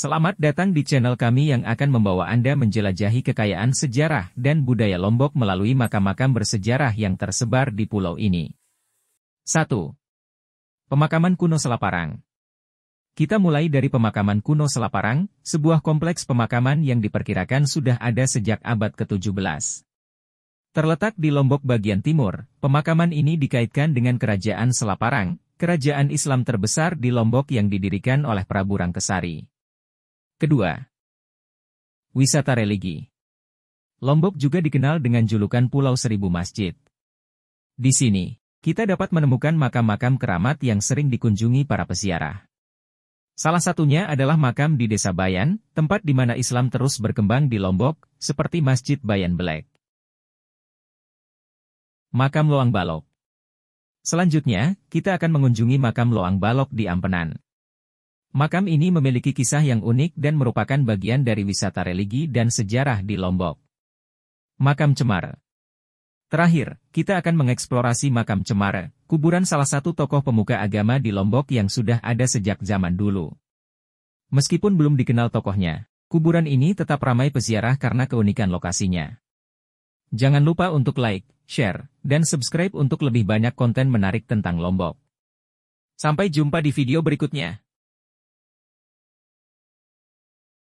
Selamat datang di channel kami yang akan membawa Anda menjelajahi kekayaan sejarah dan budaya Lombok melalui makam-makam bersejarah yang tersebar di pulau ini. 1. Pemakaman kuno Selaparang. Kita mulai dari pemakaman kuno Selaparang, sebuah kompleks pemakaman yang diperkirakan sudah ada sejak abad ke-17. Terletak di Lombok bagian timur, pemakaman ini dikaitkan dengan Kerajaan Selaparang, kerajaan Islam terbesar di Lombok yang didirikan oleh Prabu Rangkesari. Kedua, wisata religi. Lombok juga dikenal dengan julukan Pulau Seribu Masjid. Di sini, kita dapat menemukan makam-makam keramat yang sering dikunjungi para peziarah. Salah satunya adalah makam di Desa Bayan, tempat di mana Islam terus berkembang di Lombok, seperti Masjid Bayan Belek. Makam Loang Balok. Selanjutnya, kita akan mengunjungi makam Loang Balok di Ampenan. Makam ini memiliki kisah yang unik dan merupakan bagian dari wisata religi dan sejarah di Lombok. Makam Cemara. Terakhir, kita akan mengeksplorasi makam Cemara, kuburan salah satu tokoh pemuka agama di Lombok yang sudah ada sejak zaman dulu. Meskipun belum dikenal tokohnya, kuburan ini tetap ramai peziarah karena keunikan lokasinya. Jangan lupa untuk like, share, dan subscribe untuk lebih banyak konten menarik tentang Lombok. Sampai jumpa di video berikutnya.